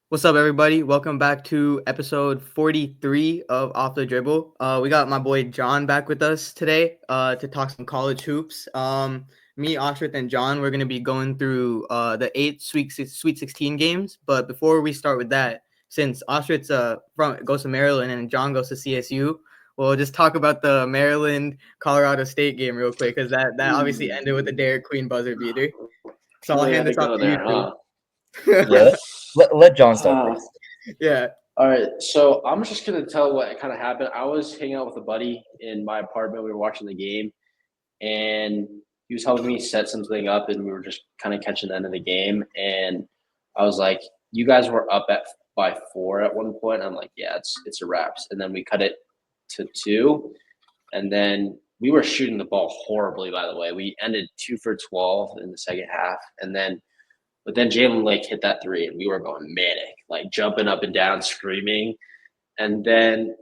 What's up, everybody? Welcome back to episode 43 of Off the Dribble. We got my boy John back with us today to talk some college hoops. Me, Aashrith, and John, we're going to be going through the eight Sweet 16 games. But before we start with that, since Aashrith's goes to Maryland and John goes to CSU, we'll just talk about the Maryland Colorado State game real quick because that obviously ended with the Dairy Queen buzzer beater. So I'll Really hand had to this off go to you there, two. huh? Yeah, let John start Uh, first. Yeah. all right, so I'm just gonna tell what kind of happened. I was hanging out with a buddy in my apartment. We were watching the game, and he was helping me set something up, and we were just kind of catching the end of the game. And I was like, "You guys were up by 4 at one point." I'm like, "Yeah, it's a wraps." And then we cut it to 2, and then we were shooting the ball horribly. By the way, we ended 2 for 12 in the second half, and then. But then Jalen Lake hit that 3, and we were going manic, like jumping up and down, screaming. And then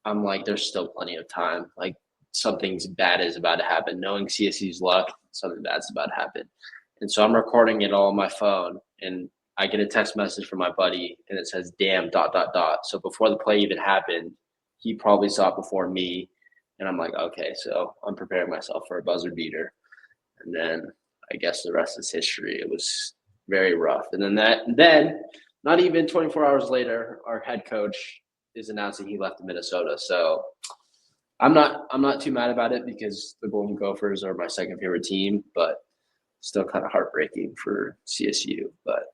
I'm like, there's still plenty of time. Like something's bad is about to happen. Knowing CSU's luck, something bad's about to happen. And so I'm recording it all on my phone, and I get a text message from my buddy, and it says, "Damn, dot dot dot." So before the play even happened, he probably saw it before me, and I'm like, okay, so I'm preparing myself for a buzzer beater. And then I guess the rest is history. It was very rough. And then not even 24 hours later, our head coach is announcing he left Minnesota. So I'm not too mad about it because the Golden Gophers are my second favorite team, but still kind of heartbreaking for CSU. But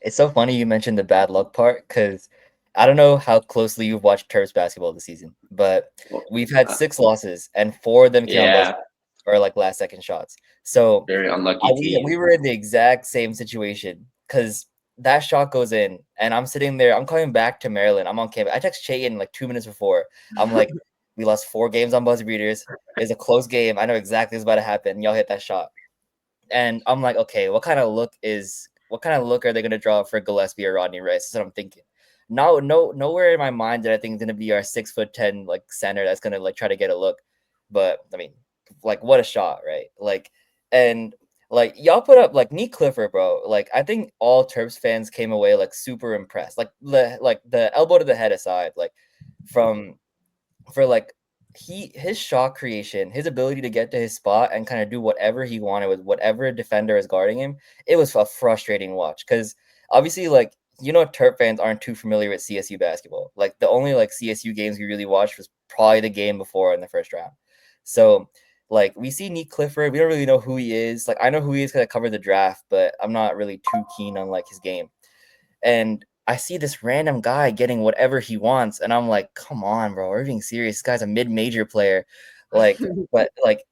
It's so funny you mentioned the bad luck part because I don't know how closely you've watched Terps basketball this season, but well, we've had 6 losses and 4 of them came on buzzer yeah, or like last second shots. So very unlucky we team. were in the exact same situation because that shot goes in and I'm sitting there. I'm coming back to Maryland. I'm on campus. I text Chetan like 2 minutes before. I'm like, we lost 4 games on buzzer beaters. It's a close game. I know exactly what's about to happen. Y'all hit that shot. And I'm like, okay, what kind of look are they gonna draw for Gillespie or Rodney Rice? That's what I'm thinking. Nowhere in my mind that I think is gonna be our 6'10" like center that's gonna like try to get a look. But I mean, like what a shot, right? And like y'all put up like Nick Clifford, bro. Like I think all Terps fans came away like super impressed. Like the elbow to the head aside, like from for like his shot creation, his ability to get to his spot and kind of do whatever he wanted with whatever defender is guarding him, it was a frustrating watch because obviously like Terp fans aren't too familiar with CSU basketball. Like the only like CSU games we really watched was probably the game before in the first round. So like we see Nick Clifford, we don't really know who he is. Like I know who he is because I covered the draft, but I'm not really too keen on like his game. And I see this random guy getting whatever he wants, and I'm like, come on, bro, we're being serious. This guy's a mid-major player. Like, but like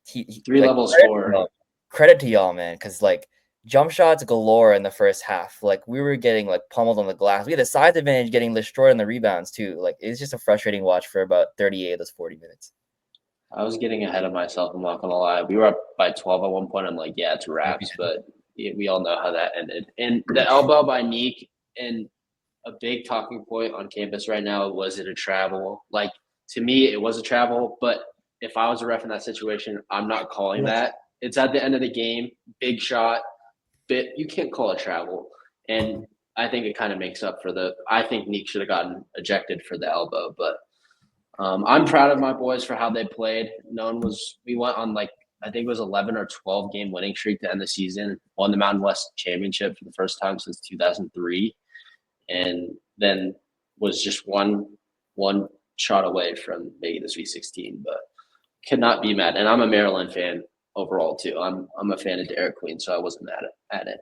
Three like level score. credit to y'all, man, because like jump shots galore in the first half. Like we were getting like pummeled on the glass. We had a size advantage getting destroyed on the rebounds too. Like it's just a frustrating watch for about 38 of those 40 minutes. I was getting ahead of myself. I'm not gonna lie. We were up by 12 at one point. I'm like, yeah, it's wraps, but we all know how that ended. And the elbow by Neek, and a big talking point on campus right now, was it a travel? Like to me, it was a travel, but if I was a ref in that situation, I'm not calling that. It's at the end of the game, big shot, but you can't call it travel. And I think it kind of makes up for I think Neek should have gotten ejected for the elbow, but I'm proud of my boys for how they played. We went on like, I think it was 11 or 12 game winning streak to end the season, won the Mountain West Championship for the first time since 2003, and then was just one shot away from making the Sweet 16, but could not be mad. And I'm a Maryland fan overall too. I'm a fan of Dairy Queen, so I wasn't mad at it.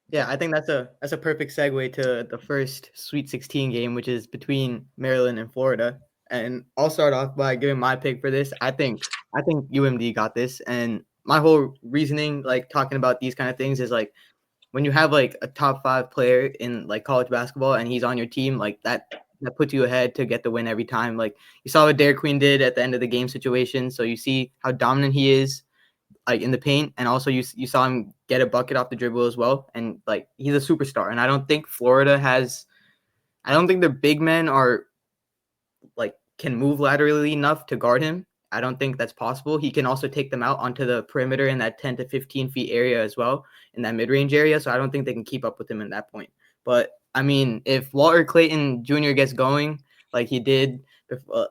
Yeah, I think that's a perfect segue to the first Sweet 16 game, which is between Maryland and Florida. And I'll start off by giving my pick for this. I think UMD got this, and my whole reasoning, like talking about these kind of things, is like when you have like a top 5 player in like college basketball and he's on your team, like that puts you ahead to get the win every time. Like you saw what Dairy Queen did at the end of the game situation, so you see how dominant he is like in the paint, and also you saw him get a bucket off the dribble as well, and like he's a superstar. And I don't think their big men are like can move laterally enough to guard him. I don't think that's possible. He can also take them out onto the perimeter in that 10 to 15 feet area as well, in that mid-range area. So I don't think they can keep up with him in that point. But I mean, if Walter Clayton Jr. gets going like he did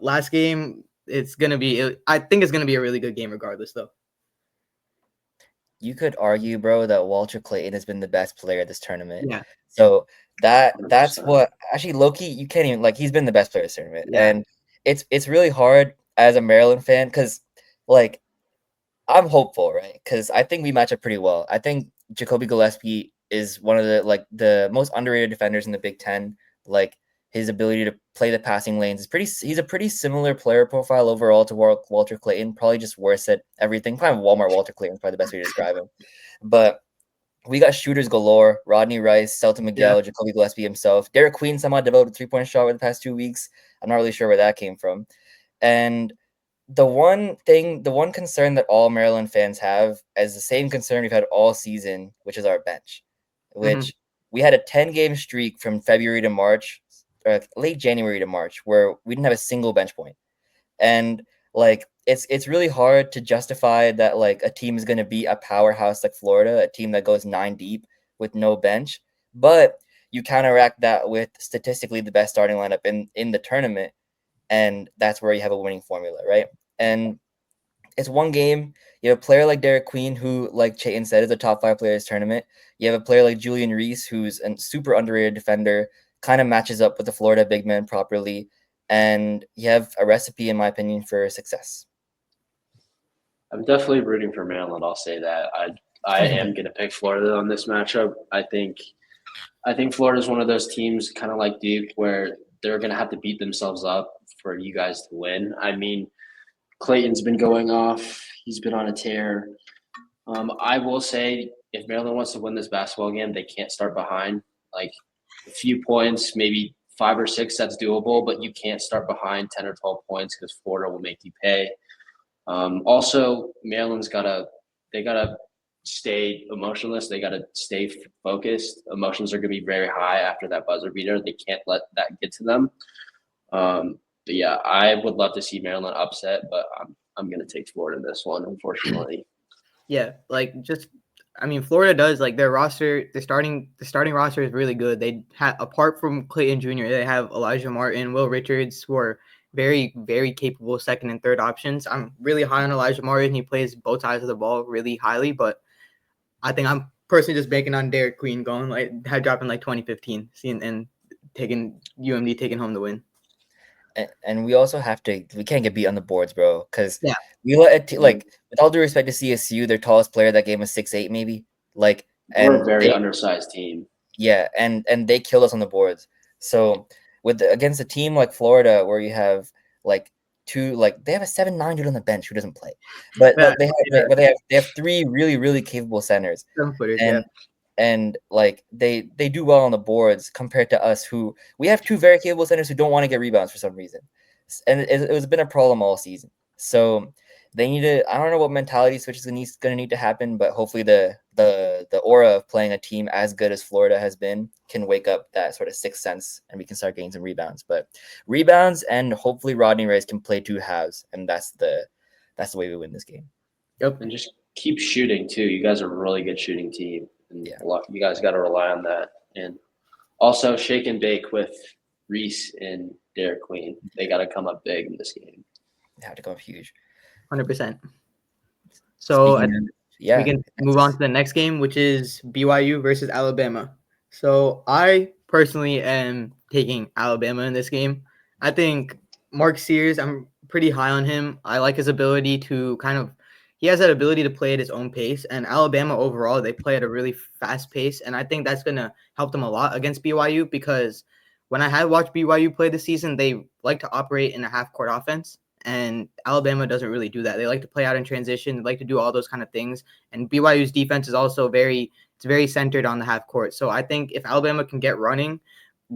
last game, it's gonna be. I think it's gonna be a really good game, regardless, though. You could argue, bro, that Walter Clayton has been the best player this tournament. Yeah. So that's 100%. what actually Loki, you can't even like he's been the best player this tournament. Yeah. And it's really hard as a Maryland fan because like I'm hopeful, right? Because I think we match up pretty well. I think Jacoby Gillespie is one of the most underrated defenders in the Big Ten. Like his ability to play the passing lanes is pretty. He's a pretty similar player profile overall to Walter Clayton. Probably just worse at everything. Kind of Walmart Walter Clayton is probably the best way to describe him. But we got shooters galore: Rodney Rice, Selton Miguel, Jacoby Gillespie himself. Derek Queen somehow developed a 3-point shot over the past 2 weeks. I'm not really sure where that came from. And the one concern that all Maryland fans have is the same concern we've had all season, which is our bench, which we had a 10-game streak from February to March, or late January to March, where we didn't have a single bench point. And like, it's really hard to justify that like a team is going to beat a powerhouse like Florida, a team that goes 9 deep with no bench. But you counteract that with statistically the best starting lineup in the tournament. And that's where you have a winning formula, right? And it's one game. You have a player like Derek Queen, who, like Chetan said, is a top 5 player this tournament. You have a player like Julian Reese, who's a super underrated defender, kind of matches up with the Florida big man properly. And you have a recipe, in my opinion, for success. I'm definitely rooting for Maryland. I'll say that. I am going to pick Florida on this matchup. I think Florida is one of those teams, kind of like Duke, where they're going to have to beat themselves up for you guys to win. I mean, Clayton's been going off. He's been on a tear. I will say, if Maryland wants to win this basketball game, they can't start behind. Like a few points, maybe 5 or 6, that's doable, but you can't start behind 10 or 12 points because Florida will make you pay. Also, Maryland's gotta stay emotionless. They gotta stay focused. Emotions are gonna be very high after that buzzer beater. They can't let that get to them. But yeah, I would love to see Maryland upset, but I'm gonna take Florida in this one, unfortunately. Yeah, like just I mean, Florida does like their roster. The starting roster is really good. They have, apart from Clayton Jr., they have Elijah Martin, Will Richards, who are very, very capable second and third options. I'm really high on Elijah Martin. He plays both sides of the ball really highly, but I think I'm personally just banking on Derek Queen going like dropping like 2015, and taking UMD taking home the win. And we also we can't get beat on the boards, bro, because Yeah. we let like, with all due respect to CSU, their tallest player that game was 6'8", maybe. Like, and we're a very undersized team. Yeah, and they killed us on the boards. So against a team like Florida, where you have like they have a 7'9" dude on the bench who doesn't play, but they have 3 really, really capable centers. And like they do well on the boards compared to us, who we have 2 very capable centers who don't want to get rebounds for some reason, and it was been a problem all season. So they need to. I don't know what mentality switch is going to need to happen, but hopefully the aura of playing a team as good as Florida has been can wake up that sort of sixth sense, and we can start getting some rebounds. But rebounds, and hopefully Rodney Rice can play 2 halves, and that's the way we win this game. Yep, and just keep shooting too. You guys are a really good shooting team. And you guys got to rely on that. And also shake and bake with Reese and Derek Queen. They got to come up big in this game. They have to come up huge. 100%. So we can move on to the next game, which is BYU versus Alabama. So I personally am taking Alabama in this game. I think Mark Sears, I'm pretty high on him. I like his ability to he has that ability to play at his own pace, and Alabama overall, they play at a really fast pace, and I think that's going to help them a lot against BYU, because when I had watched BYU play this season, they like to operate in a half-court offense, and Alabama doesn't really do that. They like to play out in transition. They like to do all those kind of things, and BYU's defense is also very centered on the half court. So I think if Alabama can get running,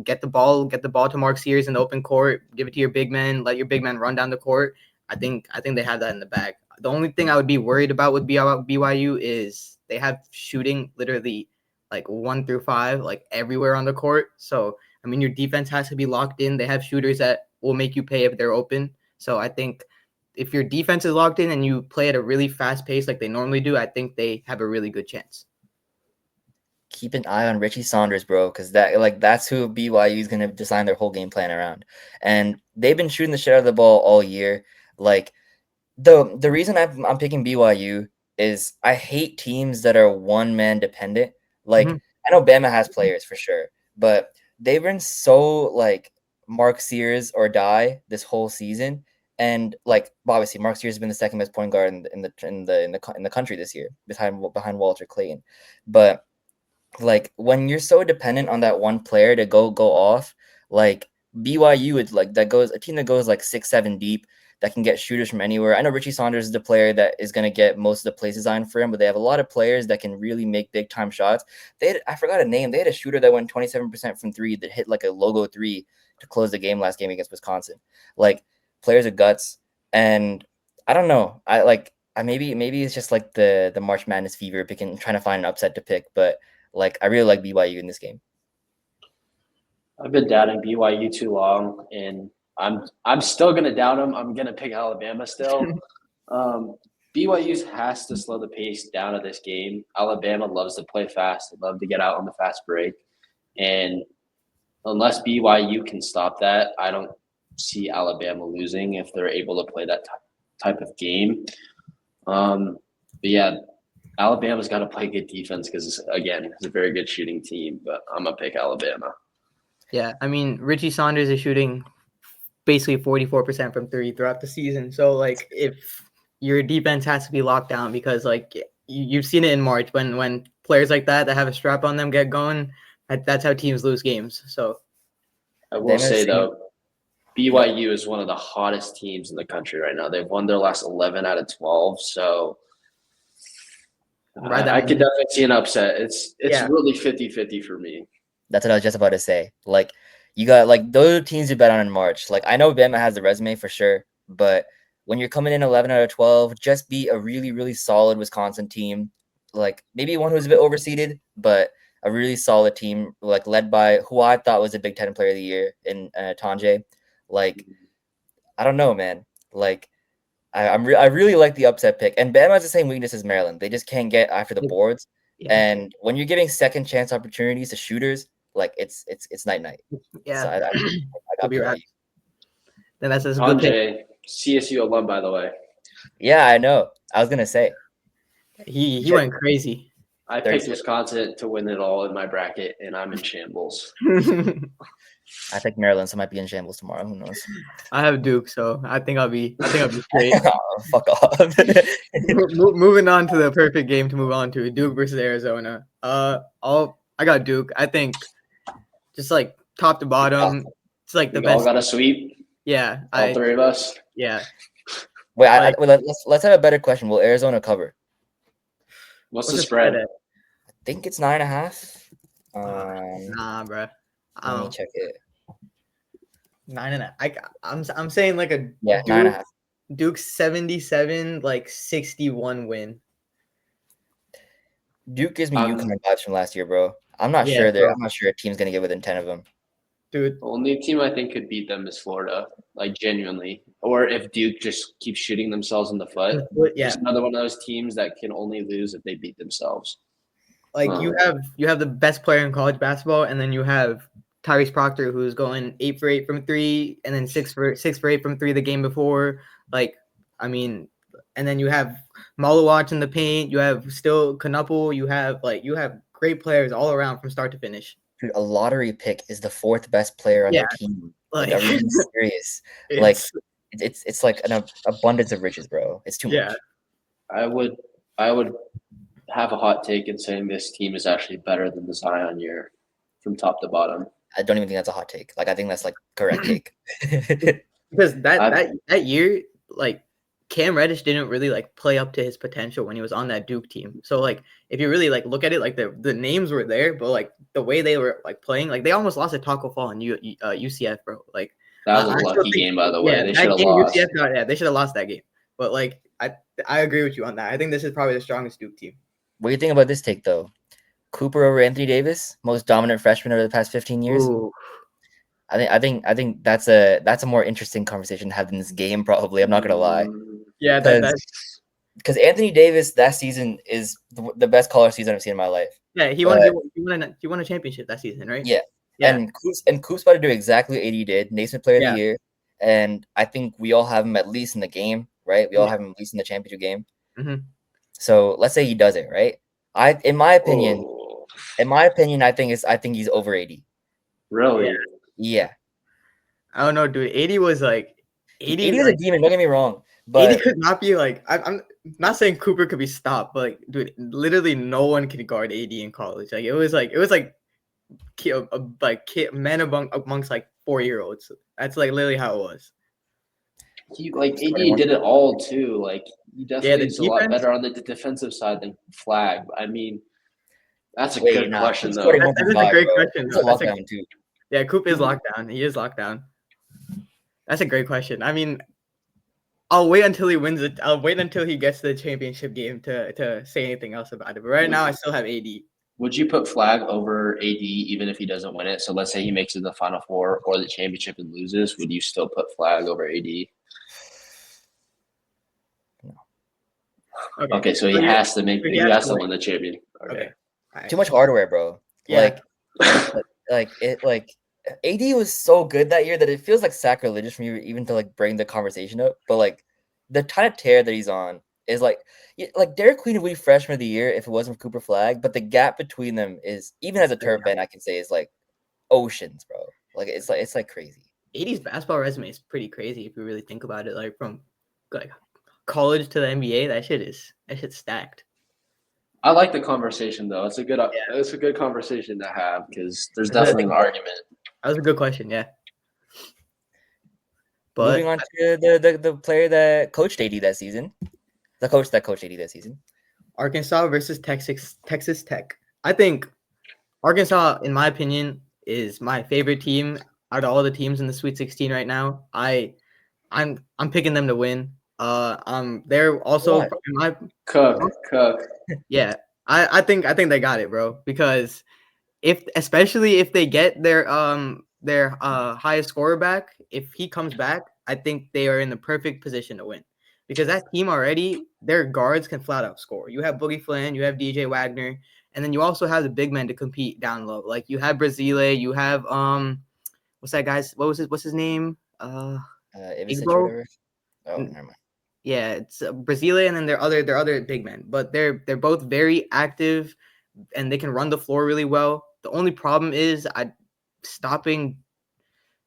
get the ball to Mark Sears in the open court, give it to your big men, let your big men run down the court, I think they have that in the bag. The only thing I would be worried about with BYU is they have shooting literally like 1 through 5, like everywhere on the court. So, I mean, your defense has to be locked in. They have shooters that will make you pay if they're open. So I think if your defense is locked in and you play at a really fast pace like they normally do, I think they have a really good chance. Keep an eye on Richie Saunders, bro, because that's who BYU is gonna design their whole game plan around. And they've been shooting the shit out of the ball all year. Like the reason I'm picking BYU is I hate teams that are one man dependent. Like I know Bama has players for sure, but they've been so like Mark Sears or die this whole season. And like obviously, Mark Sears has been the second best point guard in the country this year, behind Walter Clayton. But like when you're so dependent on that one player to go off, like BYU is like a team that goes like 6-7 deep that can get shooters from anywhere. I know Richie Saunders is the player that is going to get most of the plays designed for him, but they have a lot of players that can really make big time shots. I forgot a name. They had a shooter that went 27% from three that hit like a logo three to close the game last game against Wisconsin. Like players of guts, and I don't know. Maybe it's just like the March Madness fever, trying to find an upset to pick, but like I really like BYU in this game. I've been doubting BYU too long, and I'm still gonna doubt them. I'm gonna pick Alabama still. BYU has to slow the pace down of this game. Alabama loves to play fast. They love to get out on the fast break, and unless BYU can stop that, I don't see Alabama losing if they're able to play that type of game. But yeah, Alabama's got to play good defense because, again, it's a very good shooting team, but I'm going to pick Alabama. Yeah, I mean, Richie Saunders is shooting basically 44% from three throughout the season. So, like, if your defense has to be locked down because, like, you've seen it in March when players like that have a strap on them get going, that's how teams lose games. So, I will say, though, BYU is one of the hottest teams in the country right now. They've won their last 11 out of 12, so – I could definitely see an upset. It's really 50-50 for me. That's what I was just about to say. Like, you got like those teams you bet on in March. Like, I know Bama has the resume for sure, but when you're coming in 11 out of 12, just be a really, really solid Wisconsin team. Like, maybe one who's a bit overseeded, but a really solid team, like led by who I thought was a Big Ten Player of the Year in Tanjay. Like, I don't know, man. Like, I really like the upset pick, and Bama has the same weakness as Maryland. They just can't get after the boards, and when you're giving second chance opportunities to shooters, like it's night. Yeah, so I got be right. Then that's a good pick. CSU alum, by the way. Yeah, I know. I was gonna say he went crazy. I picked Wisconsin to win it all in my bracket, and I'm in shambles. I picked Maryland, so I might be in shambles tomorrow. Who knows? I have Duke, so I think I'll be straight. Oh, fuck off. Moving on to the perfect game to move on to, Duke versus Arizona. I got Duke. I think just like top to bottom, it's like the best. All got a sweep. Yeah, all three of us. Yeah. Wait, let's have a better question. Will Arizona cover? What's the spread? I think it's 9.5. Nah, bro. Let me check it. 9.5. I'm saying like a 9.5. Duke 77, like 61 win. Duke gives me UConn vibes from last year, bro. I'm not sure I'm not sure a team's gonna get within 10 of them. Dude, the only team I think could beat them is Florida, like genuinely. Or if Duke just keeps shooting themselves in the foot. Yeah. It's another one of those teams that can only lose if they beat themselves. Like you have the best player in college basketball, and then you have Tyrese Proctor, who's going 8 for 8 from three, and then 6 for 8 from three the game before. Like, I mean, and then you have Malowatch in the paint. You have still Knuppel. You have great players all around from start to finish. Dude, a lottery pick is the 4th best player on their team. Like, are you serious? Like, it's like an abundance of riches, bro. It's too much. I would have a hot take in saying this team is actually better than the Zion year from top to bottom. I don't even think that's a hot take. Like, I think that's like correct take. Because that year, like, Cam Reddish didn't really like play up to his potential when he was on that Duke team. So like if you really like look at it, like the names were there, but like the way they were like playing, like they almost lost at Taco Fall in UCF, bro. Like that was a lucky game, by the way. They should have lost. UCF, they should have lost that game. But like I agree with you on that. I think this is probably the strongest Duke team. What do you think about this take though? Cooper over Anthony Davis, most dominant freshman over the past 15 years. Ooh. I think that's a more interesting conversation to have in this game. Probably, I'm not gonna lie, Yeah, because Anthony Davis that season is the best college season I've seen in my life. yeah, he won a championship that season, right? Yeah, Yeah. and Coop's about to do exactly what AD did, Naismith Player of Yeah. the Year, and I think we all have him at least in the game, right? We all Yeah. have him at least in the championship game. Mhm. So let's say he does it, right? In my opinion, Oh, I think he's over 80. really? Yeah. I don't know, dude. 80 was like 80 80 is a demon, don't get me wrong. 80 But could not be like I'm not saying Cooper could be stopped, but like, dude, literally no one could guard 80 in college. Like it was like men amongst like 4-year-olds. That's like literally how it was. He like AD did it all too. Like he Yeah, definitely the is a lot defense. better on the defensive side than Flag. I mean, that's a wait, good nah, question Coop's though. scoring That is a 1.5, great bro. question, He's a though. That's lockdown too. Yeah, Coop is locked down. He is locked down. That's a great question. I mean, I'll wait until he wins it. I'll wait until he gets to the championship game to say anything else about it. But right now, I still have AD. Would you put Flag over AD even if he doesn't win it? So let's say he makes it to the Final Four or the championship and loses. Would you still put Flag over AD? Okay, so he has to win the champion. Okay. Too much hardware, bro. Yeah. Like AD was so good that year that it feels like sacrilegious for me even to like bring the conversation up. But like the kind of tear that he's on is like Derek Queen would be freshman of the year if it wasn't for Cooper Flag. But the gap between them is, even as a Turf fan, I can say is like oceans, bro. Like it's like crazy. 80's basketball resume is pretty crazy if you really think about it. Like from like college to the NBA, that shit's stacked. I like the conversation though. It's a good conversation to have because there's That's definitely an argument. That was a good question, yeah. But moving on to the player that coached AD that season, the coach that coached AD that season, Arkansas versus Texas Tech. I think Arkansas, in my opinion, is my favorite team out of all the teams in the Sweet 16 right now. I'm picking them to win. They're also What? in my Cook. Yeah, I think they got it, bro. Because especially if they get their highest scorer back, if he comes back, I think they are in the perfect position to win. Because that team already, their guards can flat out score. You have Boogie Flynn, you have DJ Wagner, and then you also have the big men to compete down low. Like you have Brasile, you have what's that guy's what's his name? Igbo? Oh, never mind. Yeah, it's Brasile, and then their other big men. But they're both very active, and they can run the floor really well. The only problem is stopping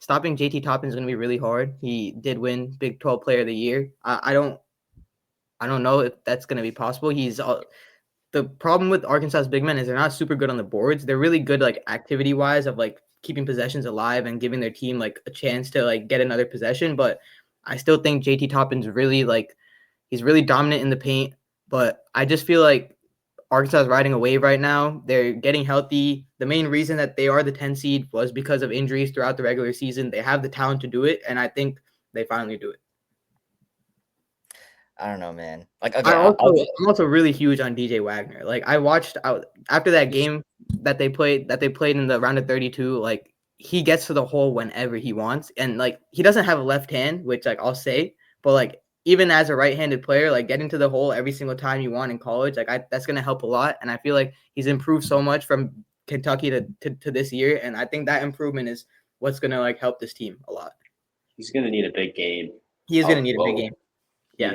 JT Toppin is going to be really hard. He did win Big 12 Player of the Year. I don't know if that's going to be possible. The problem with Arkansas's big men is they're not super good on the boards. They're really good like activity wise of like keeping possessions alive and giving their team like a chance to like get another possession. But I still think JT Toppin's really he's really dominant in the paint. But I just feel like Arkansas is riding a wave right now. They're getting healthy. The main reason that they are the 10 seed was because of injuries throughout the regular season. They have the talent to do it, and I think they finally do it. I don't know, man. Like, okay, I'm also really huge on DJ Wagner. Like, I watched after that game that they played in the round of 32. Like, he gets to the hole whenever he wants, and like he doesn't have a left hand, which like I'll say, but like even as a right-handed player, like getting to the hole every single time you want in college, like that's gonna help a lot. And I feel like he's improved so much from Kentucky to this year, and I think that improvement is what's gonna like help this team a lot. He's gonna need a big game. He is gonna need a big game. Yeah,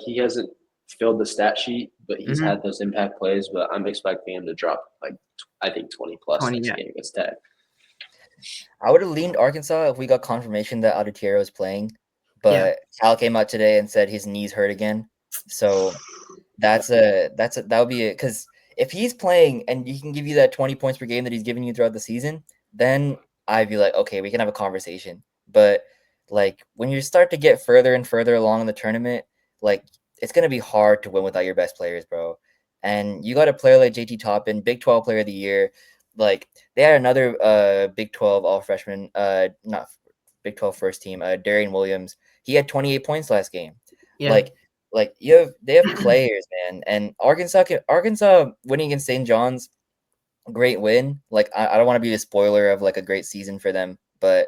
He hasn't filled the stat sheet, but he's had those impact plays. But I'm expecting him to drop like I think 20 plus next game against Tech. I would have leaned Arkansas if we got confirmation that Auditiero is playing, but Cal came out today and said his knees hurt again. So that would be it. Because if he's playing and he can give you that 20 points per game that he's giving you throughout the season, then I'd be like, okay, we can have a conversation. But like when you start to get further and further along in the tournament, like it's gonna be hard to win without your best players, bro. And you got a player like JT Toppin, Big 12 Player of the Year. Like they had another Big 12 all freshman, not Big 12 first team, Darian Williams. He had 28 points last game. Yeah. Like they have players, man. And Arkansas winning against St. John's, great win. Like I don't want to be the spoiler of like a great season for them, but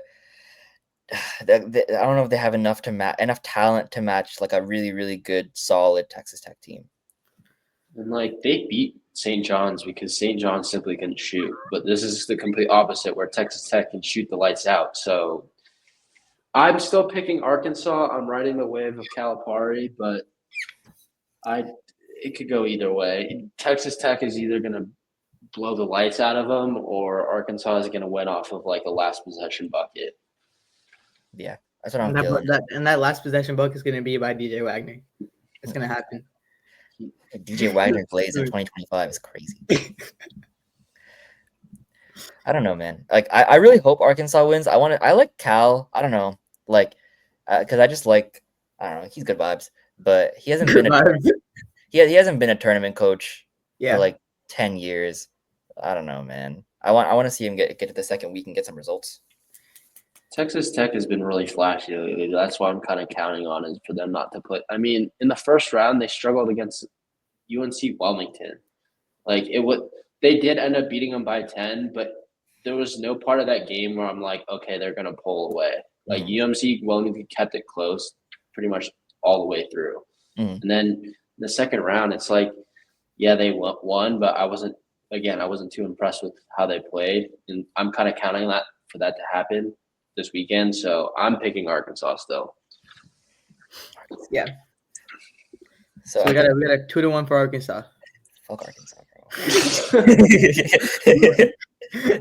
I don't know if they have enough talent to match like a really, really good, solid Texas Tech team. And like they beat St. John's because St. John's simply couldn't shoot. But this is the complete opposite where Texas Tech can shoot the lights out. So I'm still picking Arkansas. I'm riding the wave of Calipari, but it could go either way. Texas Tech is either going to blow the lights out of them, or Arkansas is going to win off of like a last possession bucket. Yeah, that's what I'm feeling. That last possession bucket is going to be by DJ Wagner. It's going to happen. DJ Wagner plays in 2025 is crazy. I don't know, man. Like, I really hope Arkansas wins. I like Cal. I don't know, like, because I just like, I don't know. He's good vibes, but he hasn't been he hasn't been a tournament coach for like 10 years. I don't know, man. I want to see him get to the second week and get some results. Texas Tech has been really flashy lately. That's why I'm kind of counting on is for them not to put. I mean, in the first round, they struggled against UNC Wilmington. Like they did end up beating them by 10, but there was no part of that game where I'm like, okay, they're gonna pull away. Like UMC Wilmington kept it close, pretty much all the way through. And then in the second round, it's like, yeah, they won, but I wasn't too impressed with how they played, and I'm kind of counting for that to happen this weekend. So I'm picking Arkansas still. Yeah. So we got a 2-1 for Arkansas. Fuck Arkansas, bro.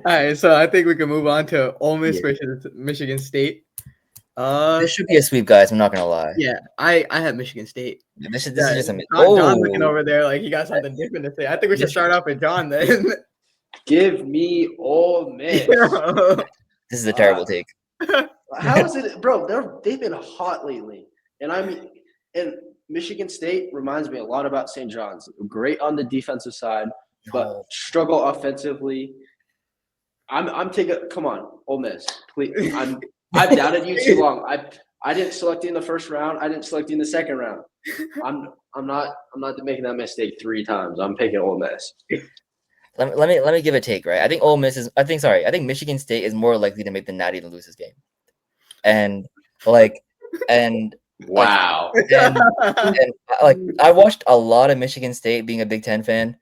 All right, so I think we can move on to Ole Miss versus Michigan State. This should be a sweep, guys. I'm not gonna lie. Yeah, I have Michigan State. This is just a John looking over there like he got something different to say. I think we should start off with John then. Give me Ole Miss. This is a terrible take. How is it, bro? They've been hot lately, and Michigan State reminds me a lot about St. John's. Great on the defensive side, but struggle offensively. I'm taking. Come on, Ole Miss, please. I've doubted you too long. I didn't select you in the first round. I didn't select you in the second round. I'm not making that mistake 3 times. I'm picking Ole Miss. Let me give a take, right? I think Michigan State is more likely to make the Natty than lose this game. And wow. And I watched a lot of Michigan State being a Big Ten fan,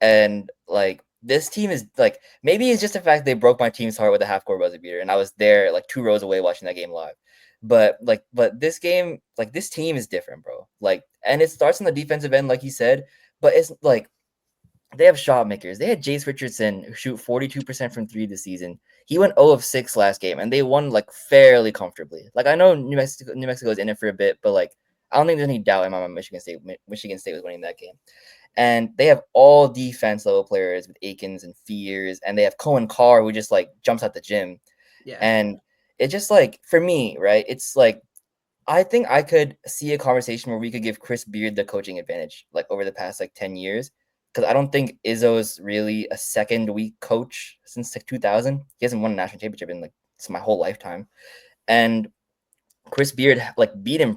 and like this team is like, maybe it's just the fact they broke my team's heart with a half-court buzzer beater, and I was there like 2 rows away watching that game live. But this game, like this team is different, bro. Like, and it starts on the defensive end, like you said, but it's like they have shot makers. They had Jace Richardson who shoot 42% from 3 this season. He went 0 of 6 last game, and they won like fairly comfortably. Like, I know New Mexico is in it for a bit, but like I don't think there's any doubt in my mind Michigan State was winning that game. And they have all defense level players with Akins and Fears, and they have Cohen Carr who just like jumps out the gym. Yeah. And it's just like, for me, right? It's like, I think I could see a conversation where we could give Chris Beard the coaching advantage, like over the past like 10 years. Because I don't think Izzo's really a second week coach since like 2000. He hasn't won a national championship in like my whole lifetime. And Chris Beard like beat him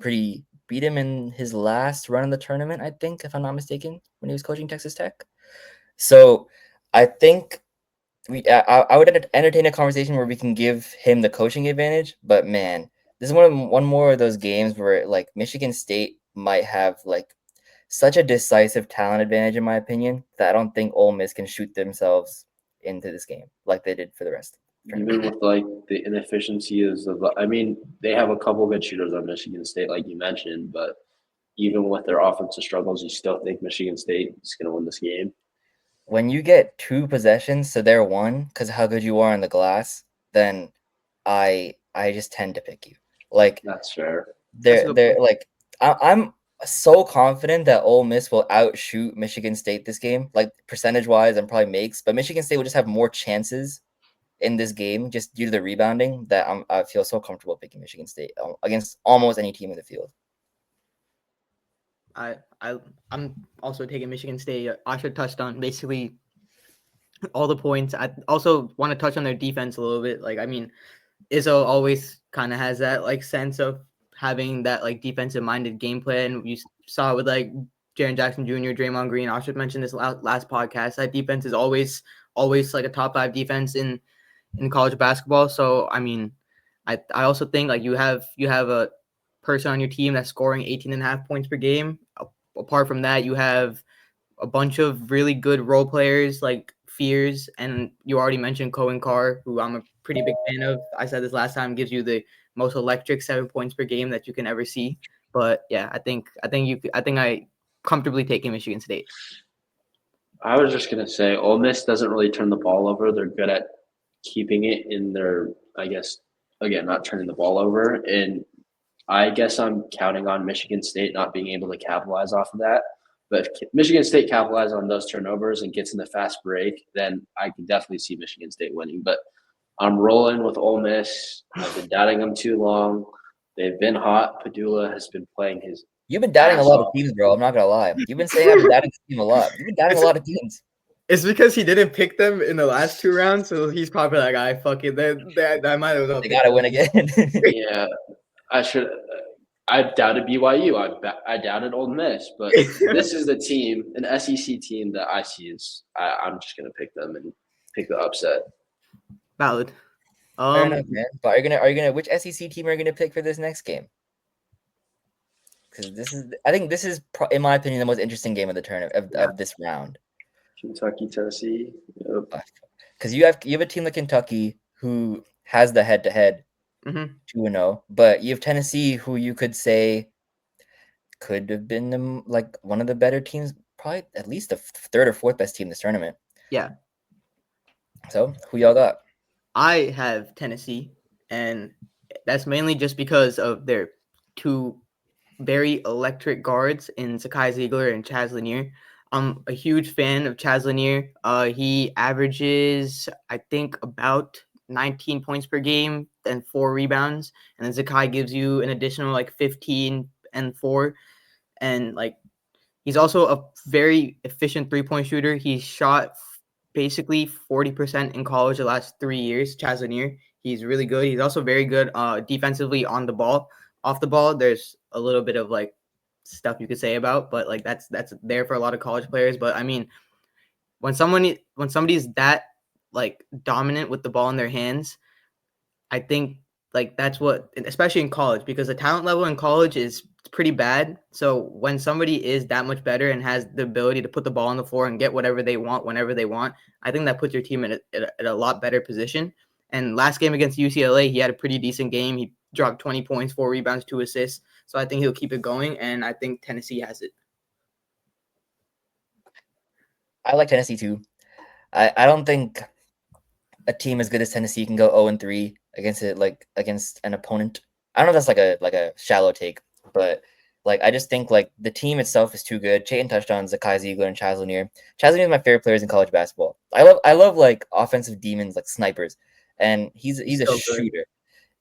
in his last run in the tournament, I think, if I'm not mistaken, when he was coaching Texas Tech. So I think I would entertain a conversation where we can give him the coaching advantage. But man, this is one more of those games where like Michigan State might have like such a decisive talent advantage, in my opinion, that I don't think Ole Miss can shoot themselves into this game like they did for the rest. Even with like the inefficiencies of, I mean, they have a couple good shooters on Michigan State, like you mentioned, but even with their offensive struggles, you still think Michigan State is going to win this game. When you get 2 possessions to their 1, because how good you are on the glass, then I just tend to pick you. Like, that's fair. They're like, I'm so confident that Ole Miss will outshoot Michigan State this game, like percentage wise, and probably makes. But Michigan State will just have more chances in this game just due to the rebounding that I feel so comfortable picking Michigan State against almost any team in the field. I'm also taking Michigan State. Aashrith touched on basically all the points. I also want to touch on their defense a little bit. Like, I mean, Izzo always kind of has that like sense of having that like defensive minded game plan. You saw it with like Jaren Jackson Jr., Draymond Green. Aashrith mentioned this last podcast. That defense is always like a top 5 defense in college basketball. So I mean, I also think like you have a person on your team that's scoring 18.5 points per game. Apart from that, you have a bunch of really good role players like Fears, and you already mentioned Cohen Carr, who I'm a pretty big fan of. I said this last time, gives you the most electric 7 points per game that you can ever see. But yeah, I think I comfortably taking Michigan State. I was just gonna say, Ole Miss doesn't really turn the ball over. They're good at keeping it in their, I guess, again, not turning the ball over. And I guess I'm counting on Michigan State not being able to capitalize off of that. But if Michigan State capitalizes on those turnovers and gets in the fast break, then I can definitely see Michigan State winning. But I'm rolling with Ole Miss. I've been doubting them too long. They've been hot. Padula has been playing his You've been doubting a ass lot of off. teams, bro. I'm not gonna lie. You've been saying I've been doubting this team a lot. You've been doubting a lot of teams. It's because he didn't pick them in the last 2 rounds, so he's probably like, I fuck it. I might as well. They gotta win again. Yeah, I should. I doubted BYU. I doubted Ole Miss, but this is the team, an SEC team that I see is. I'm just gonna pick them and pick the upset. Valid. Fair enough, man. But are you gonna which SEC team are you gonna pick for this next game? Because I think this is, in my opinion, the most interesting game of the turn of this round. Kentucky, Tennessee. Yep. Because you have a team like Kentucky who has the head-to-head 2-0, but you have Tennessee who you could say could have been like one of the better teams, probably at least the third or fourth best team this tournament. Yeah. So who y'all got? I have Tennessee, and that's mainly just because of their 2 very electric guards in Zakai Ziegler and Chaz Lanier. I'm a huge fan of Chaz Lanier. He averages, I think, about 19 points per game and 4 rebounds. And then Zakai gives you an additional like 15 and 4. And like he's also a very efficient 3-point shooter. He shot basically 40% in college the last 3 years. Chaz Lanier. He's really good. He's also very good defensively on the ball. Off the ball, there's a little bit of like stuff you could say about, but like that's there for a lot of college players. But I mean, when somebody's that like dominant with the ball in their hands, I think like that's what, especially in college, because the talent level in college is pretty bad. So when somebody is that much better and has the ability to put the ball on the floor and get whatever they want whenever they want, I think that puts your team in a lot better position. And last game against UCLA, he had a pretty decent game. He dropped 20 points, 4 rebounds, 2 assists. So I think he'll keep it going, and I think Tennessee has it. I like Tennessee too. I don't think a team as good as Tennessee can go 0-3 against an opponent. I don't know if that's like a shallow take, but like I just think like the team itself is too good. Chetan touched on Zakai Ziegler and Chaz Lanier. Chaz Lanier is my favorite players in college basketball. I love like offensive demons, like snipers, and he's a shooter.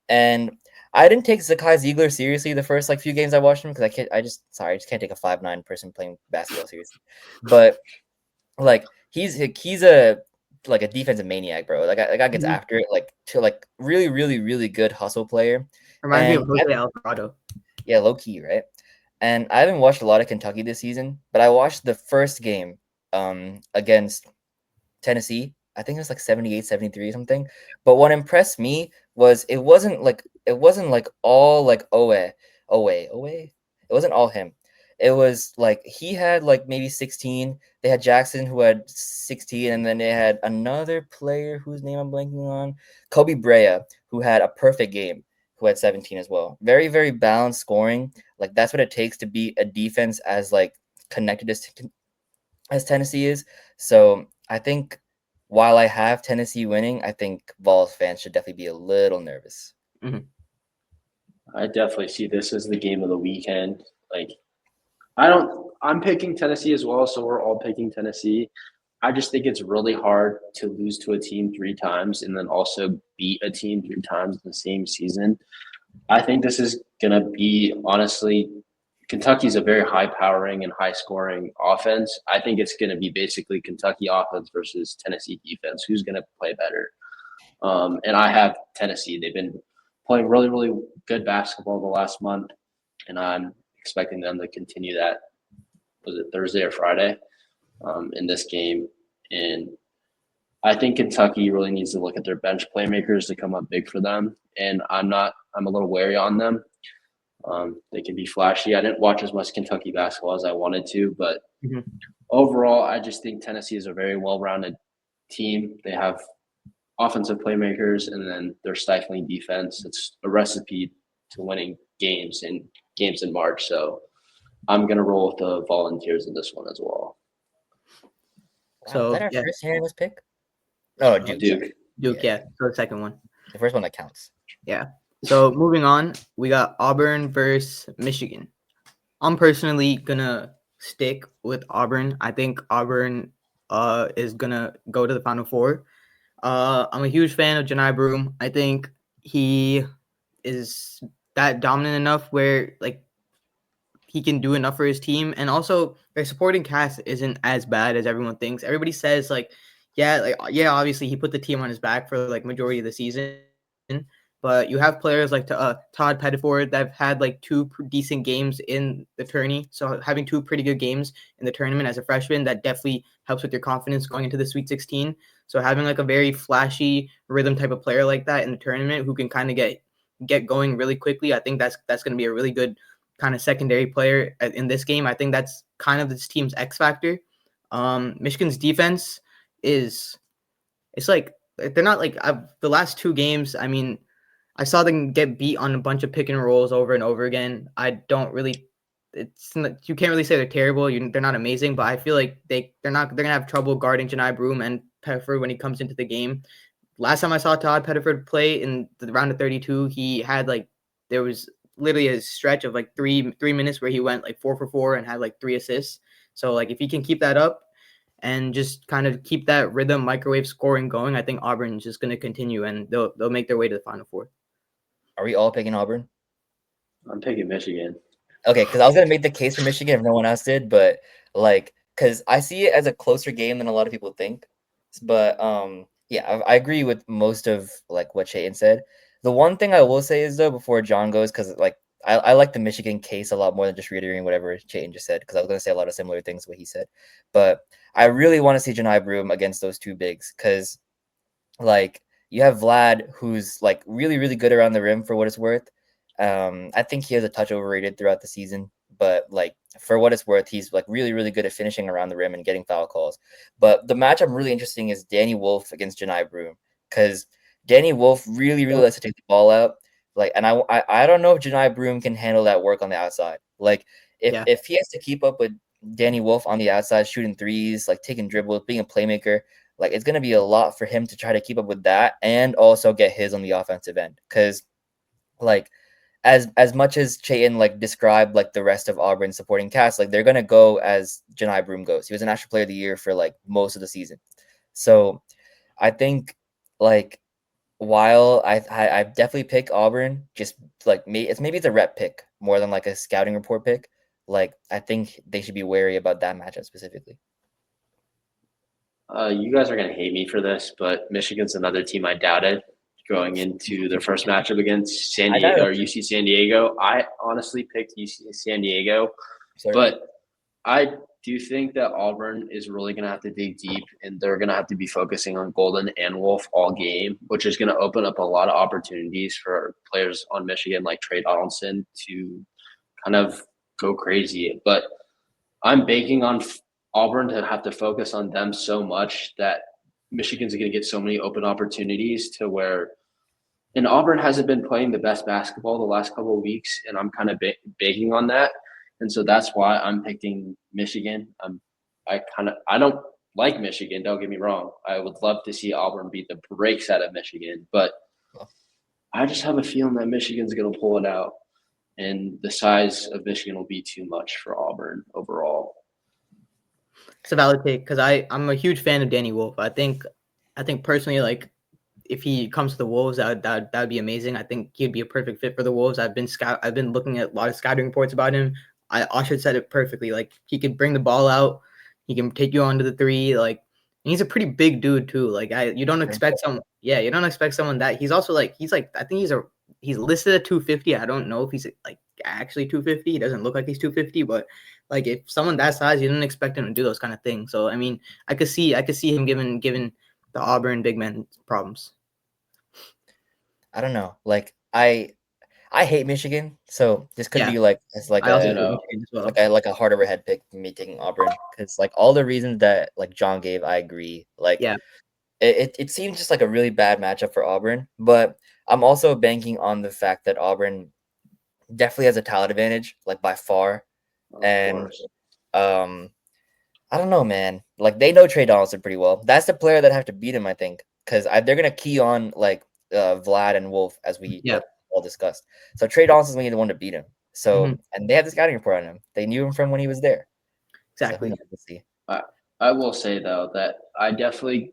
And I didn't take Zakai Ziegler seriously the first like few games I watched him because I just can't take a 5'9" person playing basketball seriously. But like he's a like a defensive maniac, bro. Like that guy gets after it, like to like really, really, really good hustle player. Reminds me of Jose Alvarado. Yeah, low key, right? And I haven't watched a lot of Kentucky this season, but I watched the first game against Tennessee. I think it was like 78-73 or something. But what impressed me was it wasn't like all like Owe. It wasn't all him. It was like he had like maybe 16. They had Jackson who had 16, and then they had another player whose name I'm blanking on, Kobe Brea, who had a perfect game, who had 17 as well. Very, very balanced scoring. Like that's what it takes to be a defense as like connected as Tennessee is. So I think while I have Tennessee winning, I think Vols fans should definitely be a little nervous. Mm-hmm. I definitely see this as the game of the weekend. Like I'm picking Tennessee as well, so we're all picking Tennessee. I just think it's really hard to lose to a team 3 times and then also beat a team 3 times in the same season. I think this is going to be, honestly, Kentucky's a very high-powering and high-scoring offense. I think it's going to be basically Kentucky offense versus Tennessee defense. Who's going to play better? And I have Tennessee. They've been playing really, really good basketball the last month, and I'm expecting them to continue that. Was it Thursday or Friday in this game? And I think Kentucky really needs to look at their bench playmakers to come up big for them, and I'm a little wary on them. They can be flashy. I didn't watch as much Kentucky basketball as I wanted to, but Mhm. overall, I just think Tennessee is a very well-rounded team. They have offensive playmakers, and then their stifling defense. It's a recipe to winning games in March. So I'm gonna roll with the Volunteers in this one as well. Wow, was that So our yeah, first unanimous pick? No, Duke. Duke. Duke. Yeah. So the second one. The first one that counts. Yeah. So moving on, we got Auburn versus Michigan. I'm personally gonna stick with Auburn. I think Auburn is gonna go to the Final Four. I'm a huge fan of Janai Broom. I think he is that dominant enough where like he can do enough for his team, and also their supporting cast isn't as bad as everyone thinks. Everybody says like, yeah, obviously he put the team on his back for like majority of the season, but you have players like Todd Pettiford that have had like two decent games in the tourney. So having two pretty good games in the tournament as a freshman, that definitely helps with your confidence going into the Sweet 16. So having like a very flashy rhythm type of player like that in the tournament who can kind of get going really quickly, I think that's going to be a really good kind of secondary player in this game. I think that's kind of this team's X factor. Michigan's defense is it's like they're not like the last two games. I mean, I saw them get beat on a bunch of pick and rolls over and over again. I don't really. It's not, you can't really say they're terrible. They're not amazing, but I feel like they're gonna have trouble guarding Janai Broom and Pettiford when he comes into the game. Last time I saw Todd Pettiford play in the round of 32, he had like there was literally a stretch of like three minutes where he went like 4 for 4 and had like 3 assists. So like if he can keep that up and just kind of keep that rhythm microwave scoring going, I think Auburn's just going to continue and they'll make their way to the Final Four. Are we all picking Auburn? I'm picking Michigan. Okay, because I was gonna make the case for Michigan if no one else did, but like, because I see it as a closer game than a lot of people think. But yeah, I agree with most of like what Chetan said. The one thing I will say is though, before John goes, because like I like the Michigan case a lot more than just reiterating whatever Chetan just said, because I was gonna say a lot of similar things to what he said. But I really want to see Janai Broom against those two bigs, because like you have Vlad, who's like really, really good around the rim for what it's worth. I think he has a touch overrated throughout the season, but like for what it's worth, he's like really, really good at finishing around the rim and getting foul calls. But the match I'm really interested in is Danny Wolf against Janai Broom, because Danny Wolf really, really likes to take the ball out. Like, and I don't know if Janai Broom can handle that work on the outside. Like, if he has to keep up with Danny Wolf on the outside, shooting threes, like taking dribbles, being a playmaker, like it's gonna be a lot for him to try to keep up with that and also get his on the offensive end. Because like as much as Chetan like described like the rest of Auburn's supporting cast, like they're gonna go as Janai Broom goes. He was a National Player of the Year for like most of the season. So I think like while I definitely pick Auburn, just like maybe it's a rep pick more than like a scouting report pick. Like I think they should be wary about that matchup specifically. You guys are gonna hate me for this, but Michigan's another team I doubted going into their first matchup against San Diego or UC San Diego. I honestly picked UC San Diego, but I do think that Auburn is really going to have to dig deep, and they're going to have to be focusing on Golden and Wolf all game, which is going to open up a lot of opportunities for players on Michigan like Trey Donaldson to kind of go crazy. But I'm banking on Auburn to have to focus on them so much that Michigan's going to get so many open opportunities to where – and Auburn hasn't been playing the best basketball the last couple of weeks, and I'm kind of banking on that. And so that's why I'm picking Michigan. I don't like Michigan, don't get me wrong. I would love to see Auburn beat the brakes out of Michigan, but I just have a feeling that Michigan's going to pull it out, and the size of Michigan will be too much for Auburn overall. It's a valid take because I'm a huge fan of Danny Wolf. I think personally, like if he comes to the Wolves, that'd be amazing. I think he'd be a perfect fit for the Wolves. I've been looking at a lot of scouting reports about him. Aashrith said it perfectly. Like he can bring the ball out, he can take you onto the three. Like he's a pretty big dude too. Like you don't expect someone that he's also like I think he's listed at 250. I don't know if he's like actually 250. He doesn't look like he's 250, but like if someone that size, you didn't expect him to do those kind of things. So I mean, I could see him giving the Auburn big men problems. I don't know. Like I hate Michigan, so this could Yeah. be like it's like I also a hate Michigan as well. like a hard overhead pick for me taking Auburn because like all the reasons that like John gave, I agree. Like Yeah. it seems just like a really bad matchup for Auburn, but I'm also banking on the fact that Auburn definitely has a talent advantage, like by far. Of And course. I don't know, man. Like they know Trey Donaldson pretty well. That's the player that have to beat him, I think, because they're gonna key on like Vlad and Wolf as we Yeah. all discussed. So Trey Donaldson's gonna be the one to beat him. So Mhm. and they have the scouting report on him. They knew him from when he was there. So who Exactly. knows? Let's see. I will say though that I definitely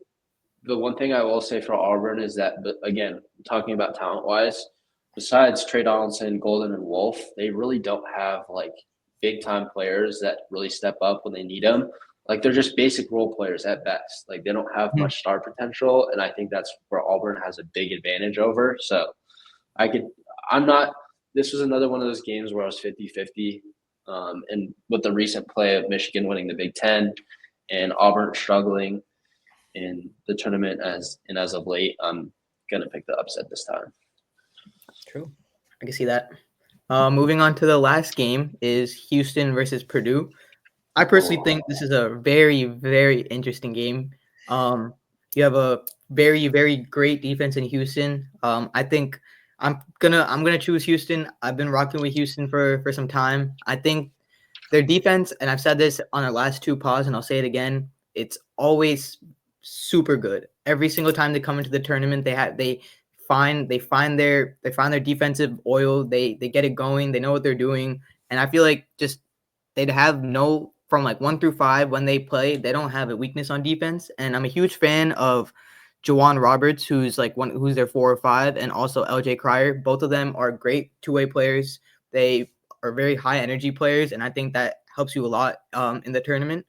the one thing I will say for Auburn is that, but again, talking about talent wise, besides Trey Donaldson, Golden, and Wolf, they really don't have like big time players that really step up when they need them. Like they're just basic role players at best. Like they don't have Mhm. much star potential, and I think that's where Auburn has a big advantage over. So I could, I'm not. This was another one of those games where I was 50-50. And with the recent play of Michigan winning the Big Ten and Auburn struggling in the tournament as of late, I'm gonna pick the upset this time. True. I can see that. Moving on to the last game is Houston versus Purdue. I personally think this is a very, very interesting game. You have a very, very great defense in Houston. I think I'm gonna choose Houston. I've been rocking with Houston for some time. I think their defense, and I've said this on our last two pods, and I'll say it again. It's always super good. Every single time they come into the tournament, they find their defensive oil. They get it going. They know what they're doing, and I feel like just they'd have no from like 1 through 5 when they play. They don't have a weakness on defense, and I'm a huge fan of Jawan Roberts, who's their 4 or 5, and also LJ Cryer. Both of them are great two-way players. They are very high energy players, and I think that helps you a lot in the tournament.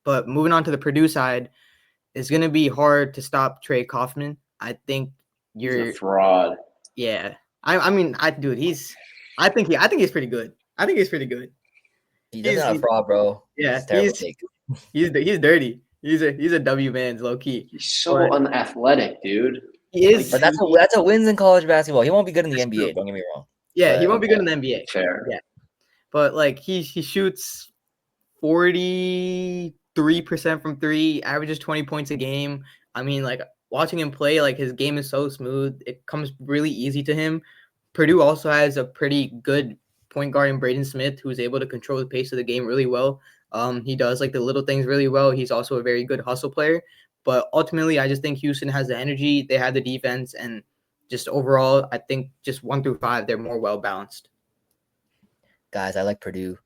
But moving on to the Purdue side, it's gonna be hard to stop Trey Kaufman. I think He's a you're fraud. yeah. I mean I think he's pretty good. I think he's pretty good. He doesn't He's have a fraud, bro. yeah, It's a terrible take. he's dirty. He's a W man's low key. He's so But unathletic, dude. he Like, is But that's a wins in college basketball. He won't be good in the that's true. NBA. Don't get me wrong. Yeah, he But won't be good in the NBA. fair. Yeah. But like he shoots 43% from three, averages 20 points a game. I mean, like watching him play, like his game is so smooth. It comes really easy to him. Purdue also has a pretty good point guard in Braden Smith, who's able to control the pace of the game really well. He does like the little things really well. He's also a very good hustle player. But ultimately, I just think Houston has the energy, they have the defense, and just overall, I think just 1 through 5, they're more well balanced. guys, I like Purdue.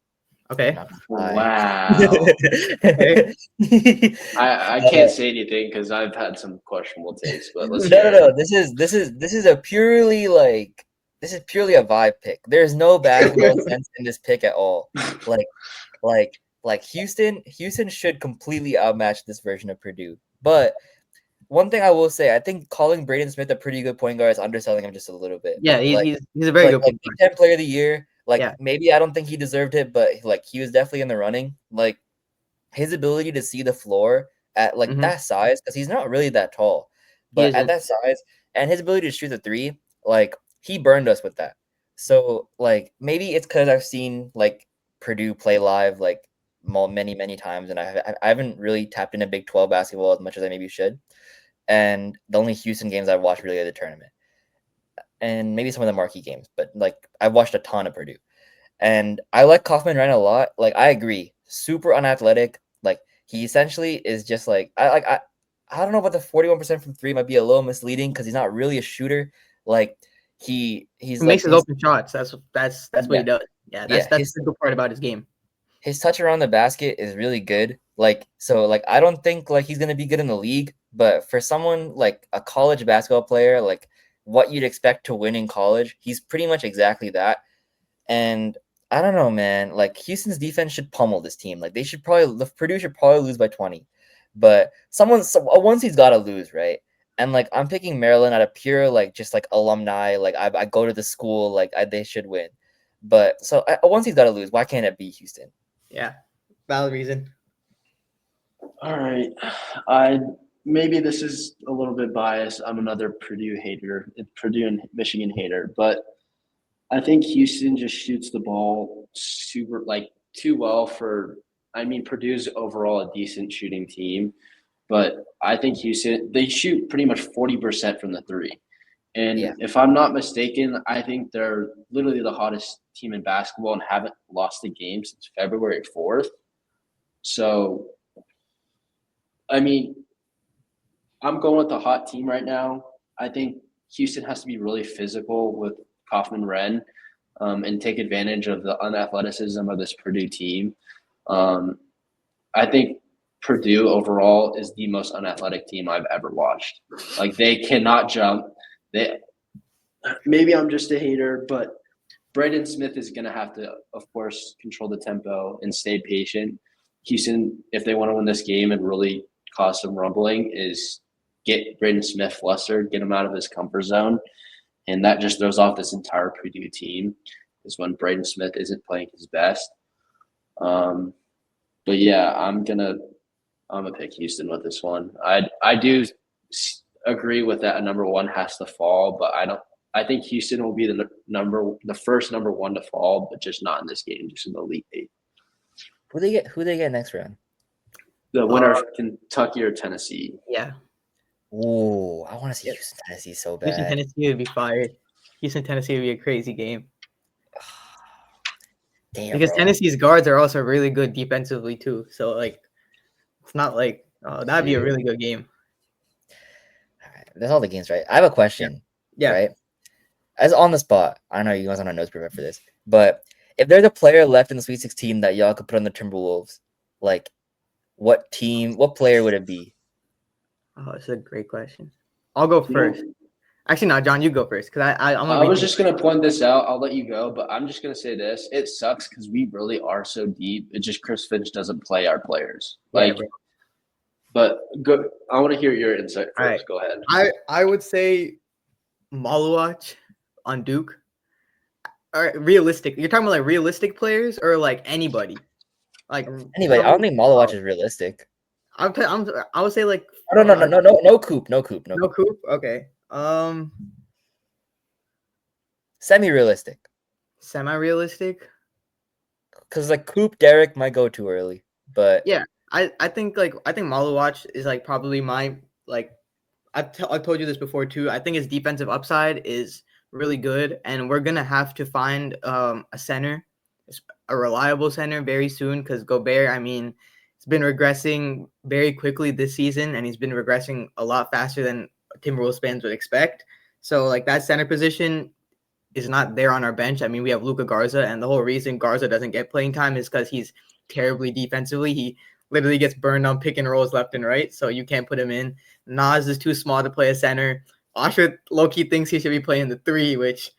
Okay. Not gonna lie. Wow. Okay. I can't say anything because I've had some questionable takes, but let's No, hear no, it. no. This is a purely like this is purely a vibe pick. There's no basketball sense in this pick at all. Like, like Houston should completely outmatch this version of Purdue. But one thing I will say, I think calling Braden Smith a pretty good point guard is underselling him just a little bit. Yeah, Like, he's a very good like point Big guard. Ten Player of the Year. Like Yeah. maybe I don't think he deserved it, but like he was definitely in the running. Like his ability to see the floor at like Mhm. that size, because he's not really that tall, He but at isn't. that size, and his ability to shoot the three, like he burned us with that. So like maybe it's because I've seen like Purdue play live like many times, and I haven't really tapped into Big 12 basketball as much as I maybe should. And the only Houston games I've watched really are the tournament, and maybe some of the marquee games, but like I've watched a ton of Purdue. And I like Kaufman Ryan a lot. Like I agree, super unathletic. Like he essentially is just like I don't know about the 41% from three might be a little misleading because he's not really a shooter. Like he's He like makes his open shots. That's what yeah, he does. Yeah, that's yeah. that's the good part about his game. His touch around the basket is really good. Like so like I don't think like he's gonna be good in the league, but for someone like a college basketball player, like what you'd expect to win in college, he's pretty much exactly that. And I don't know, man. Like Houston's defense should pummel this team. Like the Purdue should probably lose by 20. But once he's got to lose, right? And like I'm picking Maryland out of pure like just like alumni. Like I go to the school. Like they should win. But so once he's got to lose, why can't it be Houston? Yeah, valid reason. All right. I maybe this is a little bit biased. I'm another Purdue hater, Purdue and Michigan hater, but I think Houston just shoots the ball super too well for. I mean, Purdue's overall a decent shooting team, but I think Houston they shoot pretty much 40% from the three. And Yeah. if I'm not mistaken, I think they're literally the hottest team in basketball and haven't lost a game since February 4th. So, I mean, I'm going with the hot team right now. I think Houston has to be really physical with Kaufman-Wren and take advantage of the unathleticism of this Purdue team. I think Purdue overall is the most unathletic team I've ever watched. Like, they cannot jump. Maybe I'm just a hater, but Braden Smith is going to have to, of course, control the tempo and stay patient. Houston, if they want to win this game and really cause some rumbling, is get Braden Smith flustered, get him out of his comfort zone, and that just throws off this entire Purdue team. Is when Braden Smith isn't playing his best. But yeah, I'm gonna pick Houston with this one. I do agree with that. A number one has to fall, but I think Houston will be the first number one to fall, but just not in this game, just in the Elite Eight. Who they get next round? The winner of Kentucky or Tennessee. Yeah. Ooh, I want to see Houston, Tennessee so bad. Houston, Tennessee would be fire. Houston, Tennessee would be a crazy game. Damn, because bro. Tennessee's guards are also really good defensively too. So like, it's not like that'd be a really good game. All right, that's all the games, right? I have a question. Yeah. Right. As on the spot, I know you guys don't have notes prepared for this, but if there's a player left in the Sweet 16 that y'all could put on the Timberwolves, like, what player would it be? Oh, it's a great question. I'll go first. Actually, no, John, you go first because I was just gonna point this out. I'll let you go, but I'm just gonna say this: it sucks because we really are so deep. It's just Chris Finch doesn't play our players. But go. I want to hear your insight first. Right. Go ahead. I would say Maluach on Duke. All right, realistic. You're talking about like realistic players or like anybody? Like anybody? I don't think Maluach is realistic. I would say like no Coop. No Coop. Okay. Semi-realistic. Semi-realistic. Because like Coop, Derek might go too early, but yeah, I think Maluach is like probably my like. I've told you this before too. I think his defensive upside is really good, and we're gonna have to find a center, a reliable center very soon because Gobert. I mean, he's been regressing very quickly this season, and he's been regressing a lot faster than Timberwolves fans would expect. So like that center position is not there on our bench. I mean, we have Luka Garza, and the whole reason Garza doesn't get playing time is because he's terribly defensively. He literally gets burned on pick and rolls left and right, so you can't put him in. Nas is too small to play a center. Aashrith low-key thinks he should be playing the 3, which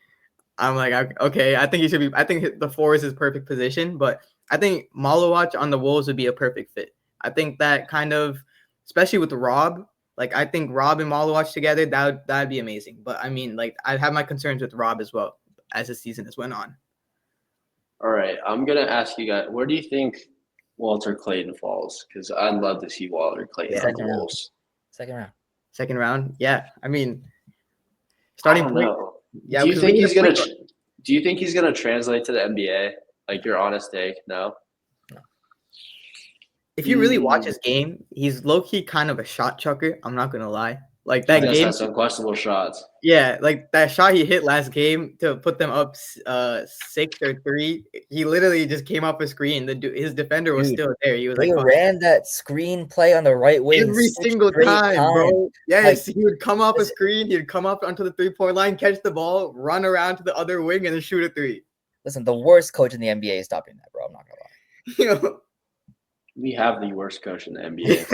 I'm like, okay, I think he should be. I think the 4 is his perfect position, but I think Maluach on the Wolves would be a perfect fit. I think that kind of, especially with Rob, like I think Rob and Maluach together, that'd be amazing. But I mean, like I have my concerns with Rob as well as the season has went on. All right, I'm gonna ask you guys, where do you think Walter Clayton falls? Because I'd love to see Walter Clayton on the Wolves. Second round. Yeah. I mean, starting point. Know. Yeah. Do you think he's gonna? Do you think he's gonna translate to the NBA? Like your honest take? No. If you really watch his game, he's low key kind of a shot chucker. I'm not gonna lie. Like that game has some questionable shots. Yeah, like that shot he hit last game to put them up 6 or 3. He literally just came off a screen. His defender was still there. He was they ran that screen play on the right wing every single time, bro. Yes, he would come off a screen. He'd come up onto the 3-point line, catch the ball, run around to the other wing, and then shoot a 3. Listen, the worst coach in the NBA is stopping that, bro. I'm not gonna lie. We have the worst coach in the NBA.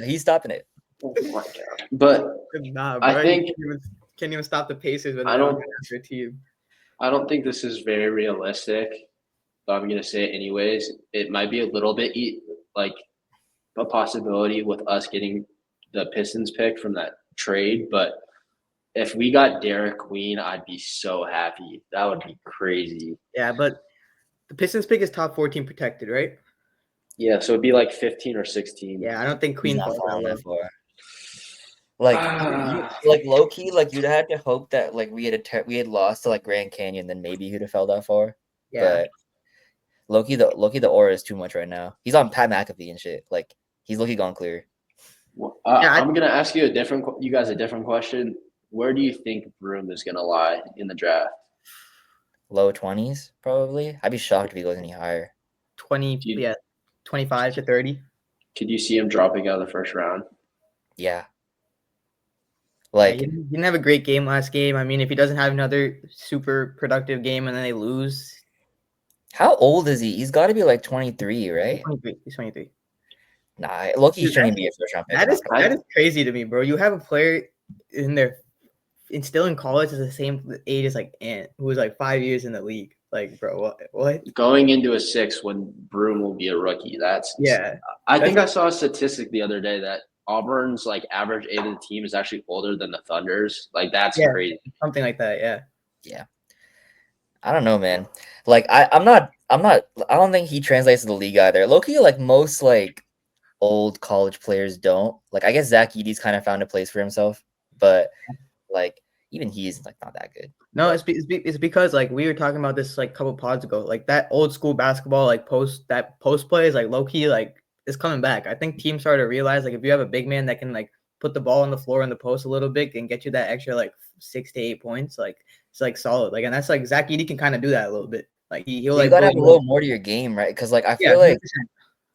He's stopping it. Oh my god! But nah, bro, I think can't even stop the Pacers when they're on their team. I don't think this is very realistic, but I'm gonna say it anyways. It might be a little bit like a possibility with us getting the Pistons pick from that trade, but if we got Derek Queen, I'd be so happy. That would be crazy. Yeah, but the Pistons pick is top 14 protected, right? Yeah, so it'd be like 15 or 16. Yeah, I don't think He's Queen not falls that falling low. that far. Like, like low key, like you'd have to hope that like we had lost to like Grand Canyon, then maybe he'd have fell that far. Yeah. But low key, the aura is too much right now. He's on Pat McAfee and shit. Like he's low key gone clear. Well, Yeah, I'm gonna ask you a different question. Where do you think Broom is gonna lie in the draft? Low 20s, probably. I'd be shocked if he goes any higher. 25 to 30. Could you see him dropping out of the first round? Yeah. Yeah, Like he didn't have a great game last game. I mean, if he doesn't have another super productive game and then they lose, how old is he? He's got to be like 23, right? he's 23. Nah, Loki Dude, shouldn't be a first round pick. That is crazy to me, bro. You have a player still in college is the same age as like Ant, who was like 5 years in the league. Like, bro, what? Going into a 6 when Broom will be a rookie. Yeah. I think I saw a statistic the other day that Auburn's like average age of the team is actually older than the Thunder's. Like that's crazy. Something like that, yeah. Yeah. I don't know, man. Like I don't think he translates to the league either. Loki, like most like old college players don't. Like I guess Zach Edey's kind of found a place for himself, but like even he's like not that good. No, it's because like we were talking about this like a couple pods ago. Like that old school basketball, like post play is like low key like is coming back. I think teams started to realize like if you have a big man that can like put the ball on the floor in the post a little bit and get you that extra like 6 to 8 points, like it's like solid. Like and that's like Zach Edey can kind of do that a little bit. Like he'll like you gotta have a little more to your game, right? Because like I feel like 100%.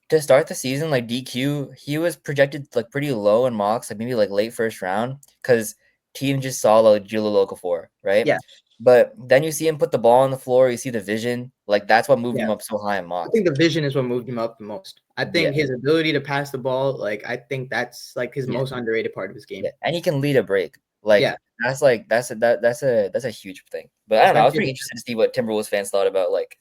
to start the season, like DQ, he was projected like pretty low in mocks, like maybe like late first round, because team just saw like Julio Okafor, right? Yeah. But then you see him put the ball on the floor, you see the vision, like that's what moved him up so high in mocks. I think the vision is what moved him up the most. I think his ability to pass the ball, like I think that's like his most underrated part of his game. Yeah. And he can lead a break. Like that's a huge thing. But I don't know. I was pretty interested to see what Timberwolves fans thought about like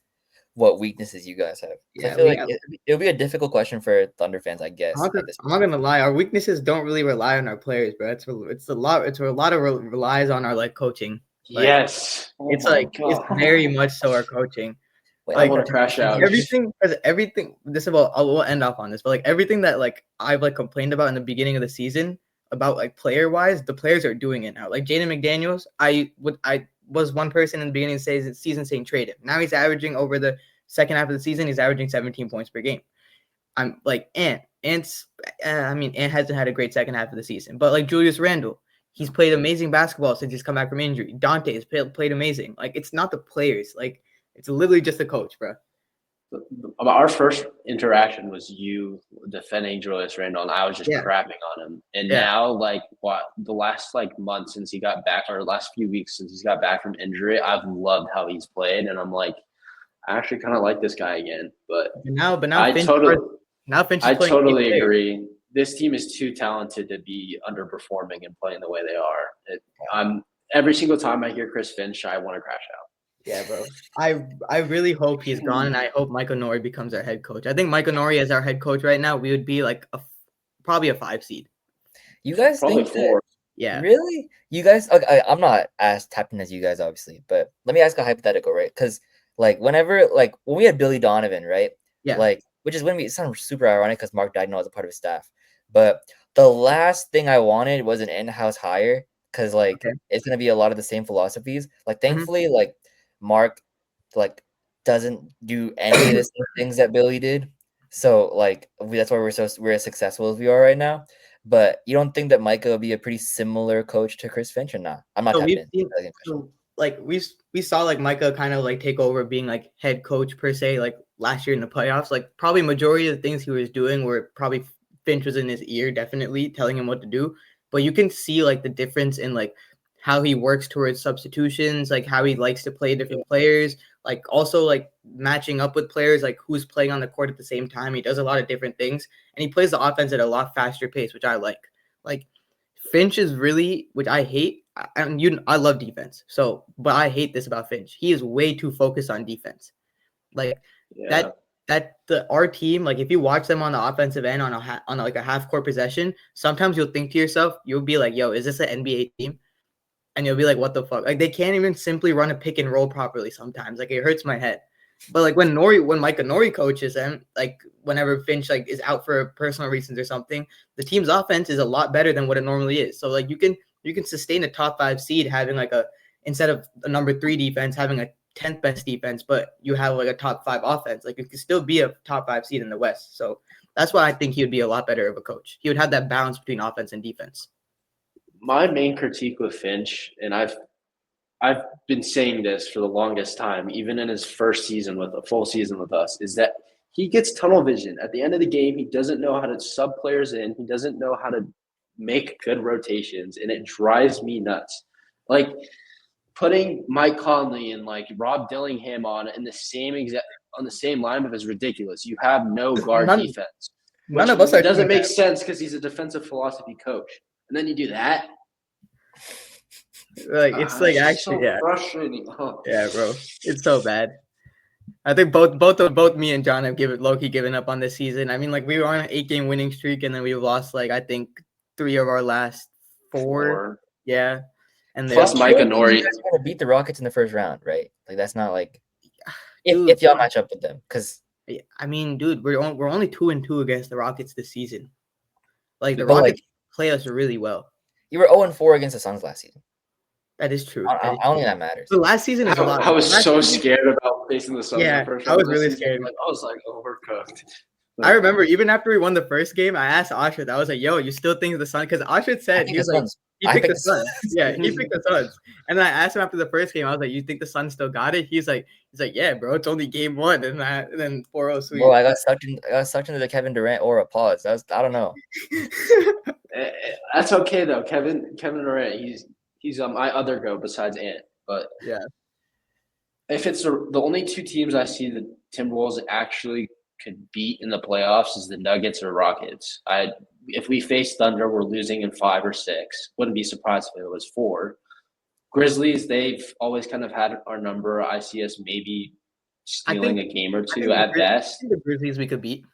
what weaknesses you guys have. Yeah, I feel like it'll be a difficult question for Thunder fans, I guess. I'm not gonna lie. Our weaknesses don't really rely on our players, bro. It's a lot of relies on our like coaching. Like, yes, it's very much so our coaching. Wait, I want to crash out. Everything. We'll end off on this, but like everything that like I've like complained about in the beginning of the season about like player wise, the players are doing it now. Like Jaden McDaniels, I was one person in the beginning of the season saying trade him. Now he's averaging over the second half of the season, he's averaging 17 points per game. I'm like Ant hasn't had a great second half of the season, but like Julius Randle, he's played amazing basketball since he's come back from injury. Dante has played amazing. Like it's not the players, like it's literally just the coach, bro. Our first interaction was you defending Julius Randle, and I was just crapping on him. And now, like, the last like month since he got back, or last few weeks since he's got back from injury, I've loved how he's played, and I'm like, I actually kind of like this guy again. But now Finch I totally agree. This team is too talented to be underperforming and playing the way they are. Every single time I hear Chris Finch, I want to crash out. Yeah, bro. I really hope he's gone, and I hope Michael Nori becomes our head coach. I think Michael Nori as our head coach right now, we would be like probably a 5 seed. You guys probably think 4? Yeah. Really? You guys? Okay, I'm not as tapped in as you guys, obviously, but let me ask a hypothetical, right? Because like when we had Billy Donovan, right? Yeah. Like which is when it sounds super ironic because Mark Daigneault is a part of his staff, but the last thing I wanted was an in-house hire because like it's gonna be a lot of the same philosophies. Like thankfully, like Mark like doesn't do any of the same things that Billy did. So like that's why we're as successful as we are right now. But you don't think that Micah will be a pretty similar coach to Chris Finch or not? I'm not like we saw like Micah kind of like take over being like head coach per se, like last year in the playoffs. Like probably majority of the things he was doing were probably Finch was in his ear, definitely telling him what to do. But you can see like the difference in like how he works towards substitutions, like how he likes to play different players, like also like matching up with players, like who's playing on the court at the same time. He does a lot of different things, and he plays the offense at a lot faster pace, which I like. Like Finch is really, which I hate. I love defense, but I hate this about Finch. He is way too focused on defense. Like our team, like if you watch them on the offensive end on a half court possession, sometimes you'll think to yourself, you'll be like, yo, is this an NBA team? And you'll be like, what the fuck? Like they can't even simply run a pick and roll properly sometimes. Like it hurts my head. But like when Micah Nori coaches them, like whenever Finch like is out for personal reasons or something, the team's offense is a lot better than what it normally is. So like you can sustain a top 5 seed having like instead of a number 3 defense having a 10th best defense, but you have like a top 5 offense. Like it could still be a top 5 seed in the West. So that's why I think he would be a lot better of a coach. He would have that balance between offense and defense. My main critique with Finch, and I've been saying this for the longest time, even in his first season with a full season with us, is that he gets tunnel vision. At the end of the game, he doesn't know how to sub players in. He doesn't know how to make good rotations, and it drives me nuts. Like putting Mike Conley and like Rob Dillingham on the same lineup is ridiculous. You have no guard defense. None of us are doesn't make sense because he's a defensive philosophy coach. And then you do that. Like it's like actually so frustrating. Yeah, bro. It's so bad. I think both me and John have low-key given up on this season. I mean, like we were on an 8-game winning streak and then we lost like I think 3 of our last 4. Yeah. And plus Micah Nori. You guys are gonna beat the Rockets in the first round, right? Like that's not like if y'all match up with them, because I mean, dude, we're only 2-2 against the Rockets this season. Like the Rockets play us really well. You were 0-4 against the Suns last season. That is true. I don't think that matters. The last season is a lot. I was so scared about facing the Suns. Yeah, in the first I was round really season. scared. I was like, overcooked. I remember even after we won the first game, I asked Aashrith, I was like, yo, you still think the Suns? Because Aashrith said he was like, he picked the Suns. Yeah, he picked the Suns. And then I asked him after the first game, I was like, you think the Suns still got it? He's like, yeah, bro, it's only game 1. And then 4-0 sweep. Bro, I got sucked into the Kevin Durant aura. Pause. I don't know. That's okay though. Kevin Durant, he's my other go besides Ant. But yeah, if it's the only 2 teams I see the Timberwolves actually could beat in the playoffs is the Nuggets or Rockets. If we face Thunder, we're losing in 5 or 6. Wouldn't be surprised if it was 4. Grizzlies, they've always kind of had our number. I see us maybe stealing a game or 2 at best. The Grizzlies we could beat,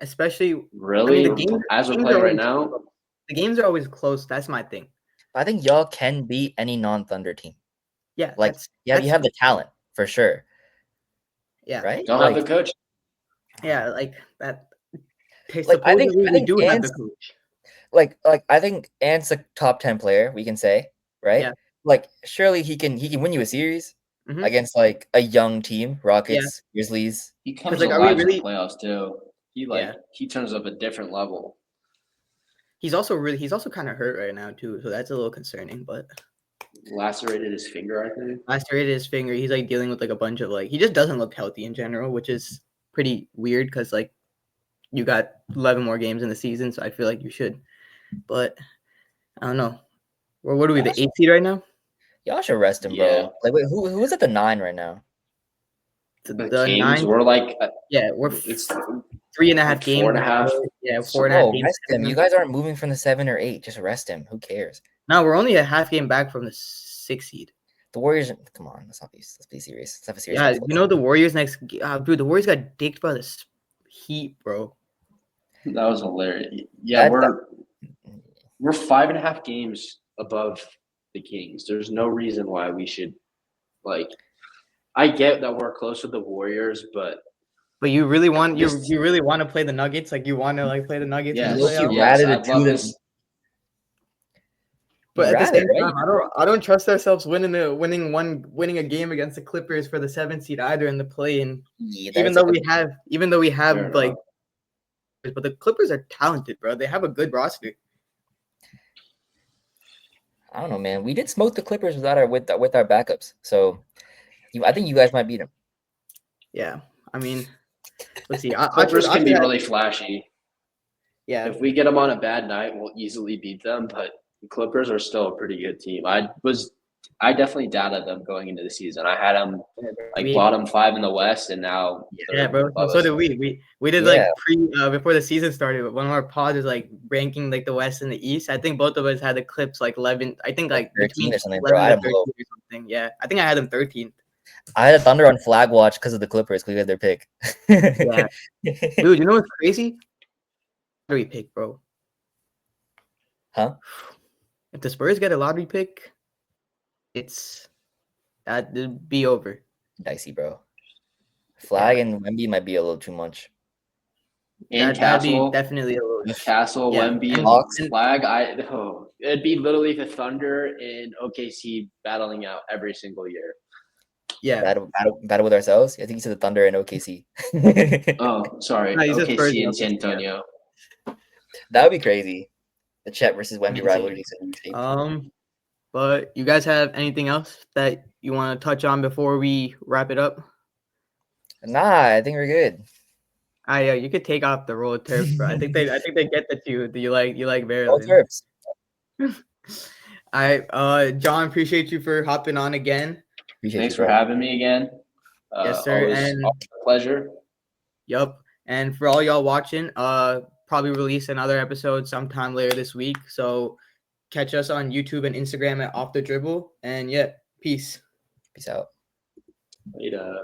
especially really. I mean, as we're playing right now, the games are always close. That's my thing. I think y'all can beat any non-Thunder team. Yeah, like you have the talent for sure. Yeah, right. Don't have the coach. Yeah, like that. Like I think we do have the coach. Like I think Ant's a top 10 player. We can say, right? Yeah. Like surely he can win you a series against like a young team, Rockets, Grizzlies. He comes alive in the playoffs too. He turns up a different level. He's also kind of hurt right now too, so that's a little concerning. But lacerated his finger, I think. Lacerated his finger. He's like dealing with like a bunch of like he just doesn't look healthy in general, which is pretty weird because like you got 11 more games in the season, so I feel like you should. But I don't know. What are we, the 8th seed right now? Y'all should rest him, bro. Like, wait, who is at the 9 right now? The 9. We're like, we're 3.5 games. 4.5. Yeah, 4.5 games. Rest him. You guys aren't moving from the 7 or 8. Just rest him. Who cares? No, we're only a half game back from the 6th seed. The Warriors, come on, let's be serious. Let's have a serious. Yeah, you know the Warriors next. Dude, the Warriors got dicked by the Heat, bro. That was hilarious. Yeah, we're 5.5 games above the Kings. There's no reason why we should like. I get that we're close with the Warriors, but you really want you really want to play the Nuggets? Like you want to like play the Nuggets? Yeah, But at the same time, I don't trust ourselves winning a game against the Clippers for the 7th seed either in the play-in. Even though we have like, but the Clippers are talented, bro. They have a good roster. I don't know, man. We did smoke the Clippers with our backups, so I think you guys might beat them. Yeah, I mean, let's see. Clippers can be really flashy. Yeah, if we get them on a bad night, we'll easily beat them. But the Clippers are still a pretty good team. I definitely doubted them going into the season. I had them like bottom 5 in the West, and now bro. So did we. We did like before the season started. One of our pods is like ranking like the West and the East. I think both of us had the Clips like 11. I think like 13 or something. Bro, I had them low. Yeah, I think I had them 13th. I had a Thunder on flag watch because of the Clippers. We had their pick. Yeah, dude. You know what's crazy? Lottery pick, bro. Huh? If the Spurs get a lottery pick, it'd be over. Dicey, bro. Flag and Wemby might be a little too much. And That'd be Castle, definitely a little. Castle, Yeah, Wemby, and- and Hawks. Flag. It'd be literally the Thunder and OKC battling out every single year. Yeah. Battle with ourselves. I think you said the Thunder and OKC. Oh, sorry, No, you said Spurs OKC and and San OKC, yeah. Antonio. That would be crazy. The Chet versus Wemby Insane. rivalry. But you guys have anything else that you want to touch on before we wrap it up? Nah, I think we're good. Yeah, you could take off the road Terps, bro. I think they get that you. Do you like Go Maryland? Terps. John, appreciate you for hopping on again. Appreciate Thanks you, for bro. having me again. Yes, sir. Always a pleasure. Yep. And for all y'all watching, probably release another episode sometime later this week. So catch us on YouTube and Instagram at Off the Dribble. And yeah, peace. Peace out. Later.